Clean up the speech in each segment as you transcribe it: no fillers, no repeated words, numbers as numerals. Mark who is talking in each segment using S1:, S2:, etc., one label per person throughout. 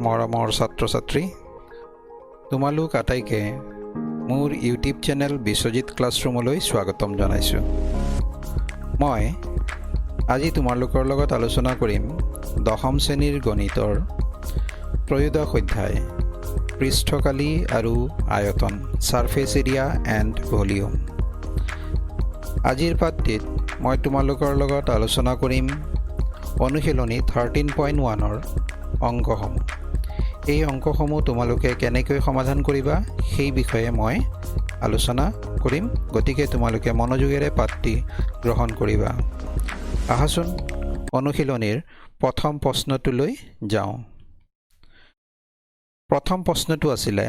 S1: মৰমৰ ছাত্ৰ ছাত্ৰী, তোমালোক আটাইকে মোৰ ইউটিউব চেনেল বিশ্বজিৎ ক্লাছৰুমলৈ স্বাগতম জনাইছোঁ। মই আজি তোমালোকৰ লগত আলোচনা কৰিম 10ম শ্ৰেণীৰ গণিতৰ ত্ৰয়োদশ অধ্যায় পৃষ্ঠকালি আৰু আয়তন সাৰফেস এৰিয়া এণ্ড ভলিউম। আজিৰ পাঠটিত মই তোমালোকৰ লগত আলোচনা কৰিম অনুশীলনী 13.1ৰ অংকসমূহ। এই অংকসমূহ তোমালোকে কেনেকৈ সমাধান কৰিবা সেই বিষয়ে মই আলোচনা কৰিম, গতিকে তোমালোকে মনোযোগেৰে পাঠটি গ্ৰহণ কৰিবা। আহাচোন অনুশীলনীৰ প্ৰথম প্ৰশ্নটোলৈ যাওঁ। প্ৰথম প্ৰশ্নটো আছিলে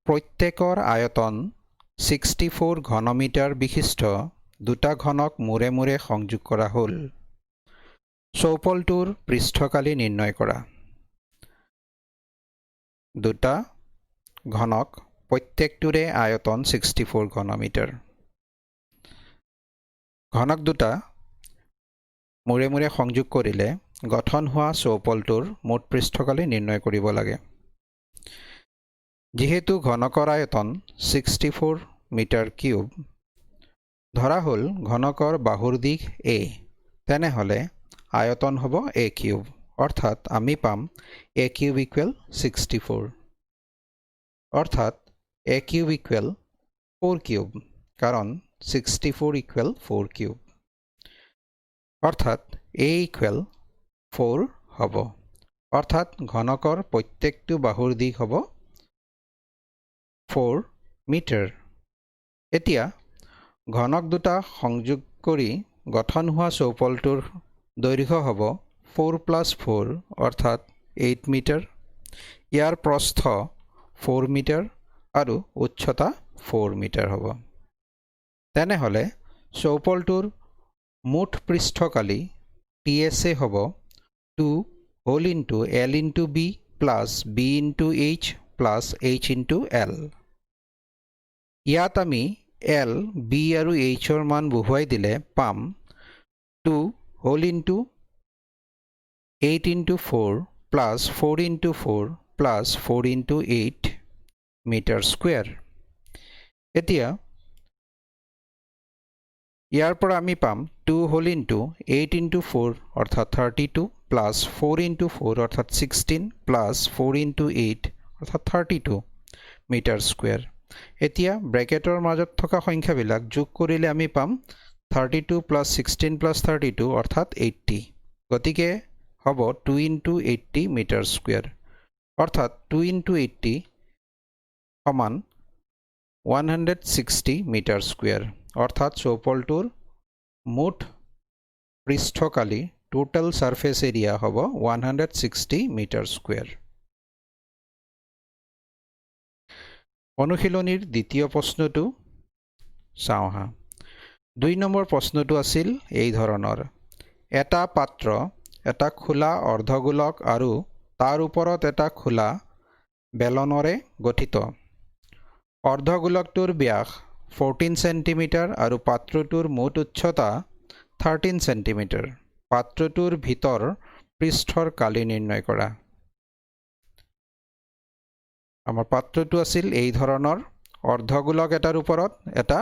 S1: প্ৰত্যেকৰ আয়তন 64 ঘনমিটাৰ বিশিষ্ট দুটা ঘনক মূৰে মূৰে সংযোগ কৰা হ'ল। চৌপলটোৰ পৃষ্ঠকালি নিৰ্ণয় কৰা। দুটা ঘনক প্ৰত্যেকটোৰে আয়তন 64 ঘনমিটাৰ। ঘনক দুটা মূৰে মূৰে সংযোগ কৰিলে গঠন হোৱা চৌপলটোৰ মুঠ পৃষ্ঠকালি নিৰ্ণয় কৰিব লাগে। যিহেতু ঘনকৰ আয়তন 64 মিটাৰ কিউব, ধৰা হ'ল ঘনকৰ বাহুৰ দিশ a, তেনেহ'লে আয়তন হ'ব a কিউব, অৰ্থাৎ আমি পাম a কিউব ইকুৱেল 64, অৰ্থাৎ a কিউব ইকুৱেল 4 কিউব, কাৰণ 64 ইকুৱেল 4 কিউব, অৰ্থাৎ a ইকুৱেল 4 হ'ব, অৰ্থাৎ ঘনকৰ প্ৰত্যেকটো বাহুৰ দিশ হ'ব 4 মিটাৰ। এতিয়া ঘনক দুটা সংযোগ কৰি গঠন হোৱা চৌপলটোৰ দৈৰ্ঘ্য হ'ব 4 + 4, অৰ্থাৎ 8 মিটাৰ। ইয়াৰ প্ৰস্থ 4 মিটাৰ আৰু উচ্চতা 4 মিটাৰ হ'ব। তেনেহ'লে চৌপলটোৰ মুঠ পৃষ্ঠকালি TSA হ'ব 2 whole into L into B plus B into H plus H into L। ইয়াত আমি L, B আৰু Hৰ মান বহুৱাই দিলে পাম 2 whole into 8 into 4 plus 4 into 4 plus 4 into 8 metre square. এতিয়া ইয়াৰ পৰা আমি পাম 2 হোল ইনটু 8 ইনটু 4 অৰ্থাৎ 32 প্লাছ 4 ইনটু 4 অৰ্থাৎ 16 প্লাছ 4 ইনটু 8 অৰ্থাৎ 32 মিটাৰ স্কুৱেৰ। এতিয়া ব্ৰেকেটৰ মাজত থকা সংখ্যাবিলাক যোগ কৰিলে আমি পাম 32 প্লাছ 16 প্লাছ 32 অৰ্থাৎ 80, গতিকে হ'ব 2 ইনটু 80 মিটাৰ স্কুৱেৰ, অৰ্থাৎ 2 ইনটু 80 সমান 160 মিটাৰ স্কুৱেৰ, অৰ্থাৎ চৌপলটোৰ মুঠ পৃষ্ঠকালি টোটেল সাৰফেস এৰিয়া হ'ব 160 মিটাৰ স্কুৱেৰ। অনুশীলনীৰ দ্বিতীয় প্ৰশ্নটো চাওঁ হা। 2 নম্বৰ প্ৰশ্নটো আছিল এই ধৰণৰ: এটা পাত্ৰ এটা খোলা অৰ্ধগোলক আৰু তাৰ ওপৰত এটা খোলা বেলনৰে গঠিত। অৰ্ধগোলকটোৰ ব্যাস 14 সেণ্টিমিটাৰ আৰু পাত্ৰটোৰ মুঠ উচ্চতা 13 সেণ্টিমিটাৰ। পাত্ৰটোৰ ভিতৰ পৃষ্ঠৰ কালি নিৰ্ণয় কৰা। আমাৰ পাত্ৰটো আছিল এই ধৰণৰ, অৰ্ধগোলক এটাৰ ওপৰত এটা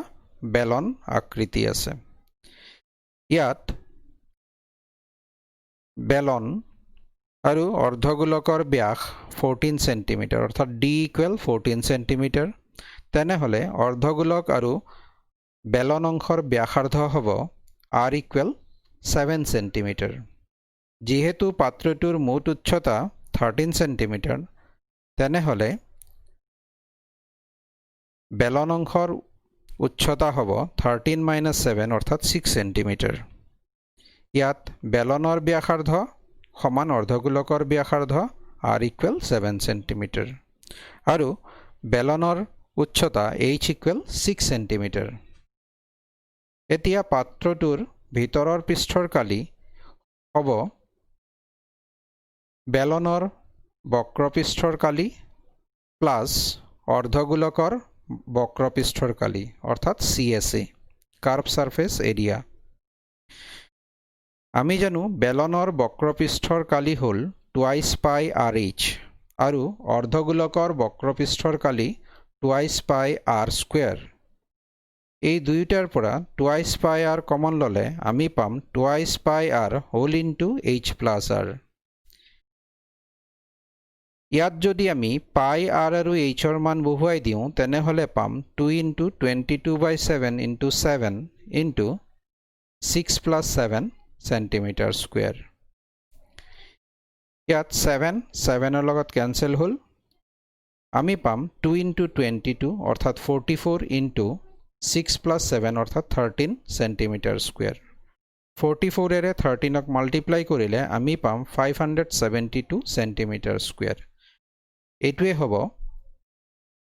S1: বেলন আকৃতি আছে। ইয়াত বেলন আৰু অৰ্ধগোলকৰ ব্যাস 14 সেণ্টিমিটাৰ, অৰ্থাৎ D ইকুৱেল 14 সেণ্টিমিটাৰ। তেনেহ'লে অৰ্ধগোলক আৰু বেলন অংশৰ ব্যাসাৰ্ধ হ'ব R ইকুৱেল 7 সেণ্টিমিটাৰ। যিহেতু পাত্ৰটোৰ মুঠ উচ্চতা 13 সেণ্টিমিটাৰ, তেনেহ'লে বেলন অংশৰ উচ্চতা হ'ব 13 - 7 অৰ্থাৎ 6 সেণ্টিমিটাৰ। ইয়াত বেলনৰ ব্যাসাৰ্ধ সমান অৰ্ধগোলকৰ ব্যাসাৰ্ধ R ইকুৱেল 7 সেণ্টিমিটাৰ আৰু বেলনৰ উচ্চতা H ইকুৱেল 6 সেণ্টিমিটাৰ। এতিয়া পাত্ৰটোৰ ভিতৰৰ পৃষ্ঠৰ কালি হ'ব বেলনৰ বক্ৰপৃষ্ঠৰ কালি প্লাছ অৰ্ধগোলকৰ বক্ৰপৃষ্ঠৰ কালি, অৰ্থাৎ CSA, কাৰ্ভ সাৰফেস এৰিয়া। আমি জানো বেলনৰ বক্ৰপৃষ্ঠৰ কালি হ'ল টুৱাইচ পাই আৰ এইচ আৰু অৰ্ধগোলকৰ বক্ৰপৃষ্ঠৰ কালি টুৱাইচ পাই আৰ স্কুৱেৰ। এই দুয়োটাৰ পৰা টুৱাইচ পাই আৰ কমন ল'লে আমি পাম twice pi r whole into h plus r. ইয়াত যদি আমি পাই আৰ আৰু এইচৰ মান বহুৱাই দিওঁ তেনেহ'লে পাম 2 into 22/7 into 7 into 6 + 7 centimetre square. ইয়াত 7 লগত কেঞ্চেল হ'ল। আমি পাম 2 ইনটু 22 অৰ্থাৎ 44 ইনটু 6 + 7 অৰ্থাৎ 13 চেণ্টিমিটাৰ স্কুৱেৰ। 44ৰে 13ক মাল্টিপ্লাই কৰিলে আমি পাম 572 চেণ্টিমিটাৰ স্কুৱেৰ। এইটোৱে হ'ব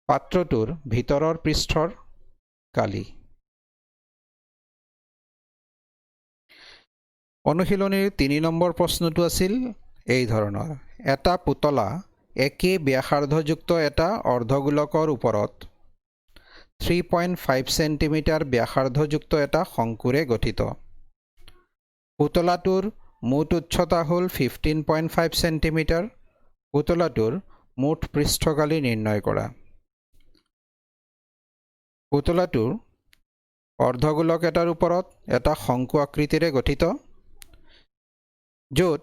S1: পাত্ৰটোৰ ভিতৰৰ পৃষ্ঠৰ কালি। অনুশীলনীৰ 3 নম্বৰ প্ৰশ্নটো আছিল এই ধৰণৰ। এটা পুতলা একে ব্যাসাৰ্ধযুক্ত এটা অৰ্ধগোলকৰ ওপৰত 3.5 চেণ্টিমিটাৰ ব্যাসাৰ্ধযুক্ত এটা শংকুৰে গঠিত। পুতলাটোৰ মুঠ উচ্চতা হ'ল 15.5 চেণ্টিমিটাৰ। পুতলাটোৰ মুঠ পৃষ্ঠকালি নিৰ্ণয় কৰা। পুতলাটোৰ অৰ্ধগোলক এটাৰ ওপৰত এটা শংকু আকৃতিৰে গঠিত, য'ত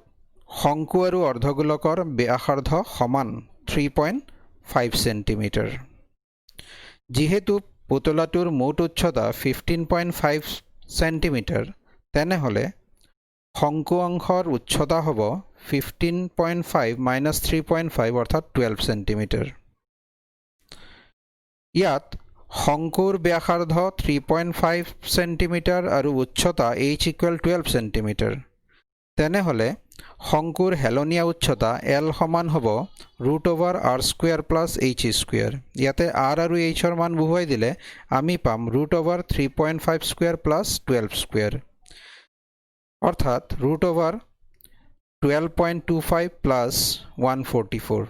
S1: শংকু আৰু অৰ্ধগোলকৰ ব্যাসাৰ্ধ সমান 3.5 চেণ্টিমিটাৰ। যিহেতু পুতলাটোৰ মুঠ উচ্চতা 15.5 চেণ্টিমিটাৰ, তেনেহ'লে শংকু অংশৰ উচ্চতা হ'ব 15.5 - 3.5 অৰ্থাৎ 12 চেণ্টিমিটাৰ। ইয়াত শংকুৰ ব্যাসাৰ্ধ 3.5 চেণ্টিমিটাৰ আৰু উচ্চতা h = 12 চেণ্টিমিটাৰ। তেনেহ'লে শংকুৰ হেলনীয়া উচ্চতা L সমান হ'ব √r² + h²। ইয়াতে r আৰু hৰ মান বহুৱাই দিলে আমি পাম √3.52 + 12² অৰ্থাৎ √12.25 + 144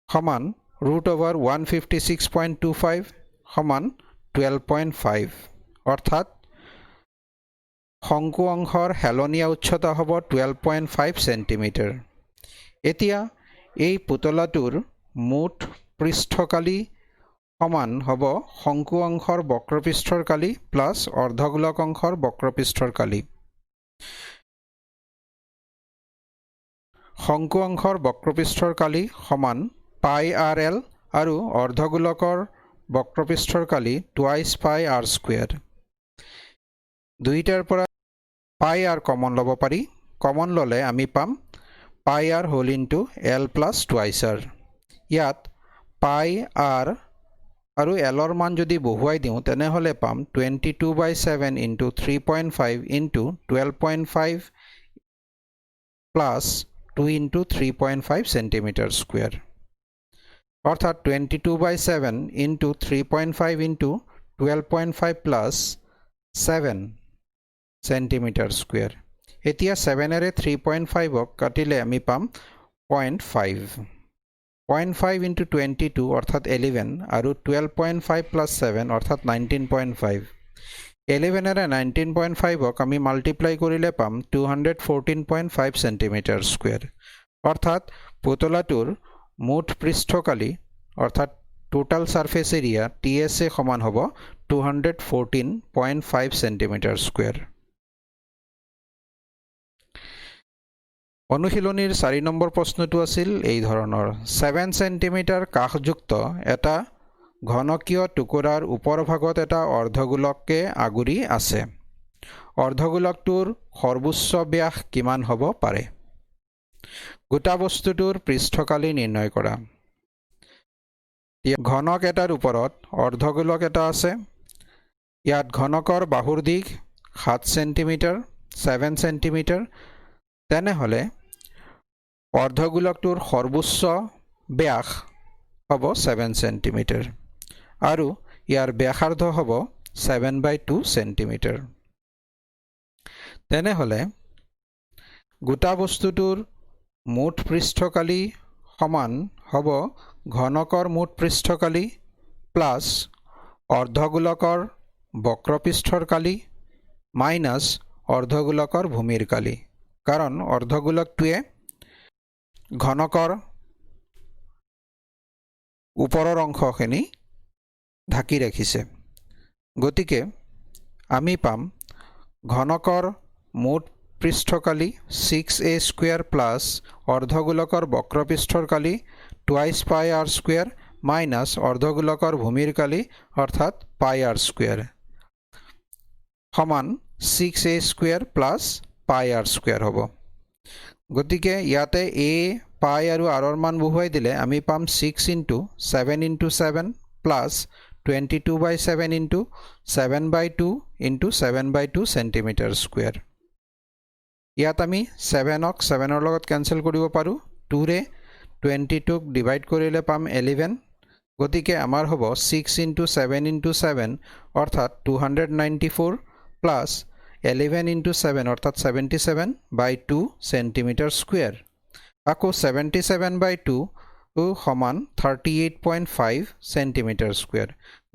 S1: সমান √156.25 সমান 12.5 অৰ্থাৎ শংকু অংশৰ হেলনীয়া উচ্চতা হ'ব 12.5 চেণ্টিমিটাৰ। এতিয়া এই পুতলাটোৰ মুঠ পৃষ্ঠকালি সমান হ'ব শংকু অংশৰ বক্ৰপৃষ্ঠৰ কালি প্লাছ অৰ্ধগোলক অংশৰ বক্ৰপৃষ্ঠৰ কালি। শংকু অংশৰ বক্ৰপৃষ্ঠৰ কালি সমান পাই আৰ এল আৰু অৰ্ধগোলকৰ বক্ৰপৃষ্ঠৰ কালি টুৱাইচ পাই আৰ স্কুৱেৰ। দুইটাৰ পৰা পাই আৰ কমন ল'ব পাৰি। কমন ল'লে আমি পাম pi r whole into l plus twice r. ইয়াত পাই আৰ আৰু এলৰ মান যদি বহুৱাই দিওঁ তেনেহ'লে পাম 22/7 into 3.5 into 12.5 plus 2 into 3.5 centimetre square অৰ্থাৎ 22/7 into 3.5 into 12.5 plus 7 centimetre square. এতিয়া 7ৰে 3.5ক কাটিলে আমি পাম 0.5। 0.5 ইনটু 22 অৰ্থাৎ 11 আৰু 12.5 প্লাছ 7 অৰ্থাৎ 19.5। 11ৰে 19.5ক আমি মাল্টিপ্লাই কৰিলে পাম 214.5 চেণ্টিমিটাৰ স্কুৱেৰ অৰ্থাৎ পুতলাটোৰ মুঠ পৃষ্ঠকালি অৰ্থাৎ টোটাল ছাৰ্ফেচ এৰিয়া TSA সমান হ'ব 214.5 চেণ্টিমিটাৰ স্কুৱেৰ। অনুশীলনীৰ 4 নম্বৰ প্ৰশ্নটো আছিল এই ধৰণৰ। 7 চেণ্টিমিটাৰ কাষযুক্ত এটা ঘনকীয় টুকুৰাৰ ওপৰভাগত এটা অৰ্ধগোলকে আগুৰি আছে। অৰ্ধগোলকটোৰ সৰ্বোচ্চ ব্যাস কিমান হ'ব পাৰে? গোটা বস্তুটোৰ পৃষ্ঠকালি নিৰ্ণয় কৰা। ঘনক এটাৰ ওপৰত অৰ্ধগোলক এটা আছে। ইয়াত ঘনকৰ বাহুৰ দিশ 7 চেণ্টিমিটাৰ 7 চেণ্টিমিটাৰ। তেনেহ'লে অৰ্ধগোলকটোৰ সৰ্বোচ্চ ব্যাস হ'ব 7 চেণ্টিমিটাৰ আৰু ইয়াৰ ব্যাসাৰ্ধ হ'ব 7/2 চেণ্টিমিটাৰ। তেনেহ'লে গোটা বস্তুটোৰ মুঠ পৃষ্ঠকালি সমান হ'ব ঘনকৰ মুঠ পৃষ্ঠকালি প্লাছ অৰ্ধগোলকৰ বক্ৰপৃষ্ঠৰ কালি মাইনাছ অৰ্ধগোলকৰ ভূমিৰ কালি কাৰণ অৰ্ধগোলকটোৱে ঘনকৰ ওপৰৰ অংশখিনি ঢাকি ৰাখিছে। গতিকে আমি পাম ঘনকৰ মুঠ পৃষ্ঠকালি 6a² প্লাছ অৰ্ধগোলকৰ বক্ৰপৃষ্ঠৰ কালি 2πr² মাইনাছ অৰ্ধগোলকৰ ভূমিৰ কালি অৰ্থাৎ πr² সমান 6a² প্লাছ πr² হ'ব। গতিকে ইয়াতে a পাই আৰু আৰৰ মান বহুৱাই দিলে আমি পাম 6 × 7 × 7 প্লাছ 22/7 × 7/2 × 7/2 cm²। ইয়াত আমি 7ক 7ৰ লগত কেনচেল কৰিব পাৰোঁ। 2ৰে 22ক ডিভাইড কৰিলে পাম 11। গতিকে আমাৰ হ'ব 6 × 7 × 7 অৰ্থাৎ 294 প্লাছ 11 × 7 অৰ্থাৎ 77/2 cm²। আকৌ 77/2 সমান 38.5 cm²।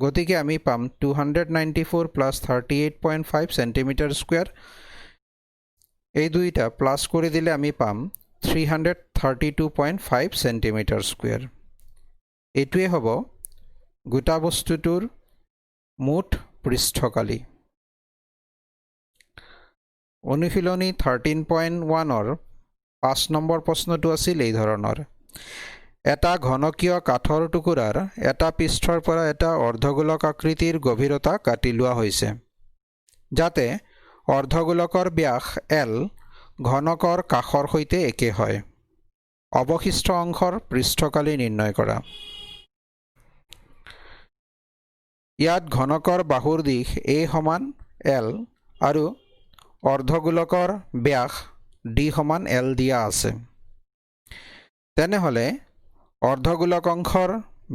S1: গতিকে আমি পাম 294 প্লাছ 38.5 cm²। এই দুইটা প্লাছ কৰি দিলে আমি পাম 332.5 cm²। এইটোৱে হ'ব গোটা বস্তুটোৰ মুঠ পৃষ্ঠকালি। অনুশীলনী 13.1ৰ 5 নম্বৰ প্ৰশ্নটো আছিল এই ধৰণৰ। এটা ঘনকীয় কাঠৰ টুকুৰাৰ এটা পৃষ্ঠৰ পৰা এটা অৰ্ধগোলক আকৃতিৰ গভীৰতা কাটি লোৱা হৈছে যাতে অৰ্ধগোলকৰ ব্যাস L ঘনকৰ কাষৰ সৈতে একে হয়। অৱশিষ্ট অংশৰ পৃষ্ঠকালি নিৰ্ণয় কৰা। ইয়াত ঘনকৰ বাহুৰ দিশ a সমান L আৰু অৰ্ধগোলকৰ ব্যাস d সমান L দিয়া আছে। তেনেহ'লে অৰ্ধগোলক অংশৰ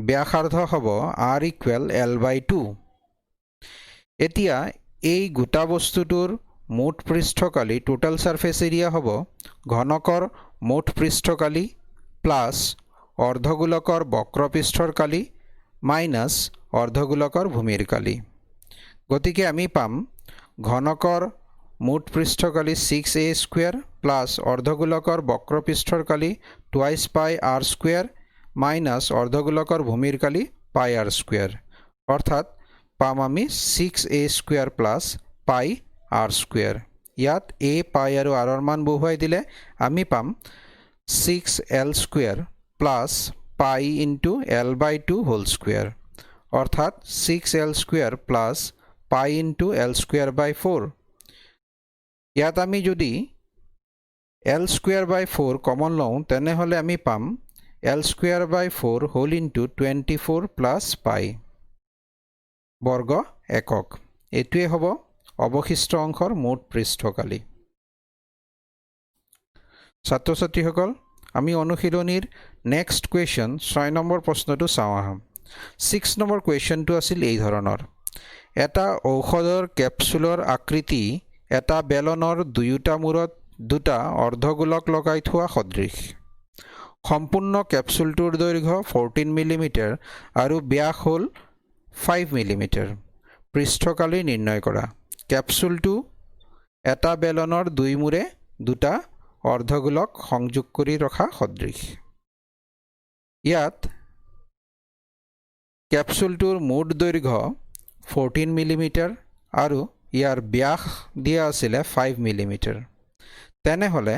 S1: ব্যাসাৰ্ধ হ'ব r = L/2। এতিয়া এই গোটা বস্তুটোৰ মুঠ পৃষ্ঠকালি টোটাল সাৰফেস এৰিয়া হ'ব ঘনকৰ মুঠ পৃষ্ঠকালি প্লাছ অৰ্ধগোলকৰ বক্ৰপৃষ্ঠৰ কালি মাইনাছ অৰ্ধগোলকৰ ভূমিৰ কালি। গতিকে আমি পাম ঘনকৰ মুঠ পৃষ্ঠকালি 6a² প্লাছ অৰ্ধগোলকৰ বক্ৰপৃষ্ঠৰ কালি 2πr² মাইনাছ অৰ্ধগোলকৰ ভূমিৰ কালি πr²। অৰ্থাৎ পাম আমি 6a² প্লাছ πr²। ইয়াত a পাই আৰু আৰৰ মান বহুৱাই দিলে আমি পাম 6l² প্লাছ পাই × L/2 হোল স্কুৱেৰ অৰ্থাৎ 6l² প্লাছ পাই × L²/4। ইয়াত আমি যদি L²/4 কমন লওঁ তেনেহ'লে আমি পাম L²/4 হোল × 24 প্লাছ পাই বৰ্গ একক। এইটোৱে হ'ব অৱশিষ্ট অংশৰ মুঠ পৃষ্ঠকালি। ছাত্ৰ ছাত্ৰীসকল আমি অনুশীলনীৰ নেক্সট কুৱেশ্যন 6 নম্বৰ প্ৰশ্নটো চাওঁ আহা। 6 নম্বৰ কুৱেশ্যনটো আছিল এই ধৰণৰ। এটা ঔষধৰ কেপচুলৰ আকৃতি এটা বেলনৰ দুয়োটা মূৰত দুটা অৰ্ধগোলক লগাই থোৱা সদৃশ। সম্পূৰ্ণ কেপচুলটোৰ দৈৰ্ঘ্য 14 মিলিমিটাৰ আৰু ব্যাস হ'ল 5 মিলিমিটাৰ। পৃষ্ঠকালি নিৰ্ণয় কৰা। কেপচুলটো এটা বেলনৰ দুই মূৰে দুটা অৰ্ধগোলক সংযোগ কৰি ৰখা সদৃশ। ইয়াত কেপচুলটোৰ মুঠ দৈৰ্ঘ্য 14 মিলিমিটাৰ আৰু ইয়াৰ ব্যাস দিয়া আছিলে 5 মিলিমিটাৰ। তেনেহ'লে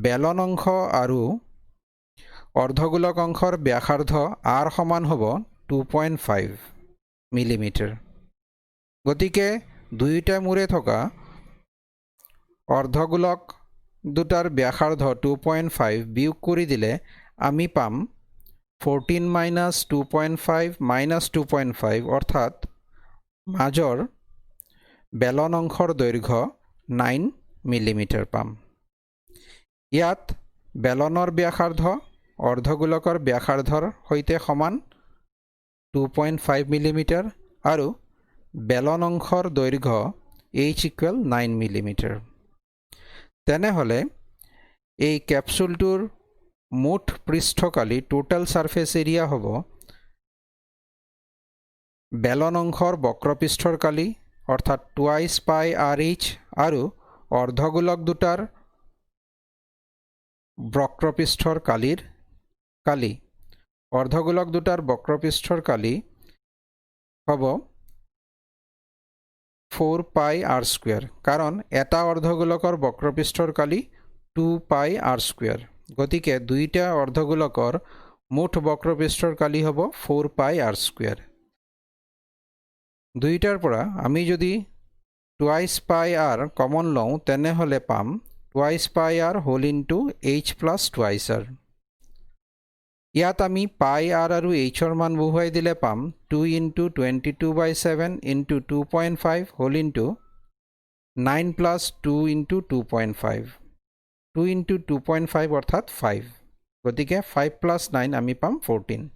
S1: বেলন অংশ আৰু অৰ্ধগোলক অংশৰ ব্যাসাৰ্ধ r সমান হ'ব 2.5 মিলিমিটাৰ। গতিকে দুয়োটা মূৰে থকা অৰ্ধগোলক দুটাৰ ব্যাসাৰ্ধ 2.5 বিয়োগ কৰি দিলে আমি পাম 14 মাইনাছ 2.5 মাইনাছ 2.5 অৰ্থাৎ মাজৰ বেলন অংশৰ দৈৰ্ঘ্য 9 মিলিমিটাৰ পাম। ইয়াত বেলনৰ ব্যাসাৰ্ধ অৰ্ধগোলকৰ ব্যাসাৰ্ধৰ সৈতে সমান 2.5 মিলিমিটাৰ আৰু বেলন অংশৰ দৈৰ্ঘ্য h = 9 মিলিমিটাৰ। তেনেহ'লে এই কেপচুলটোৰ মুঠ পৃষ্ঠকালি টোটাল সাৰফেস এৰিয়া হ'ব বেলন অংশৰ বক্ৰপৃষ্ঠৰ কালি অৰ্থাৎ 2πr/h আৰু অৰ্ধগোলক দুটাৰ বক্ৰপৃষ্ঠৰ কালি অৰ্ধগোলক দুটাৰ বক্ৰপৃষ্ঠৰ কালি হ'ব 4 পাই r স্কয়াৰ কাৰণ এটা অৰ্ধগোলকৰ বক্ৰপৃষ্ঠৰ কালি 2 পাই r স্কয়াৰ গতিকে দুইটা অৰ্ধগোলকৰ মুঠ বক্ৰপৃষ্ঠৰ কালি হ'ব 4 পাই r স্কয়াৰ দুইটাৰ পৰা আমি যদি টুৱাইস পাই r কমন লওঁ তেনেহলে পাম twice pi r whole into h plus twice r ইয়াত আমি পাই r আৰু h ৰ মান বহুৱাই দিলে পাম 2 into 22/7 into 2.5 whole into 9 plus 2 into 2.5 2 into 2.5 অৰ্থাৎ 5 গতিকে 5 প্লাস 9 আমি পাম 14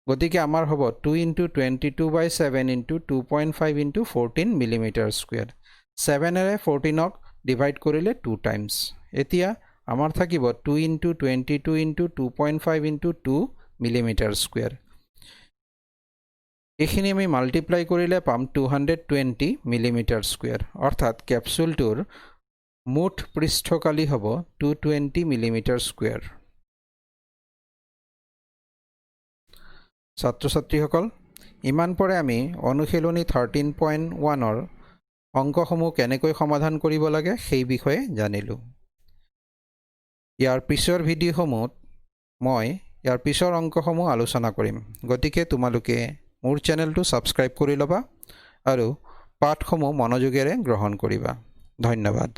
S1: গতিকে আমাৰ হ'ব 2 into 22/7 into 2.5 into 14 millimetre square 7 এৰে 14 ক ডিভাইড কৰিলে 2 টাইমছ এতিয়া আমাৰ থাকিব 2 into 22 into 2.5 into 2 millimetre square এইখিনি আমি মাল্টিপ্লাই কৰিলে পাম 220 মিলিমিটাৰ স্কয়াৰ অৰ্থাৎ ক্যাপসুলটোৰ মুঠ পৃষ্ঠকালি হ'ব 220 মিলিমিটাৰ স্কয়াৰ ছাত্ৰ-ছাত্ৰীসকল ইমান পৰে আমি অনুশীলনী 13.1 ৰ অংকসমূহ কেনেকৈ সমাধান কৰিব লাগে সেই বিষয়ে জানিলো ইয়াৰ পিছৰ ভিডিঅ'সমূহত মই ইয়াৰ পিছৰ অংকসমূহ আলোচনা কৰিম গতিকে তোমালোকে মোৰ চেনেলটো সাবস্ক্ৰাইব কৰি লবা আৰু পাঠসমূহ মনোযোগেৰে গ্ৰহণ কৰিবা ধন্যবাদ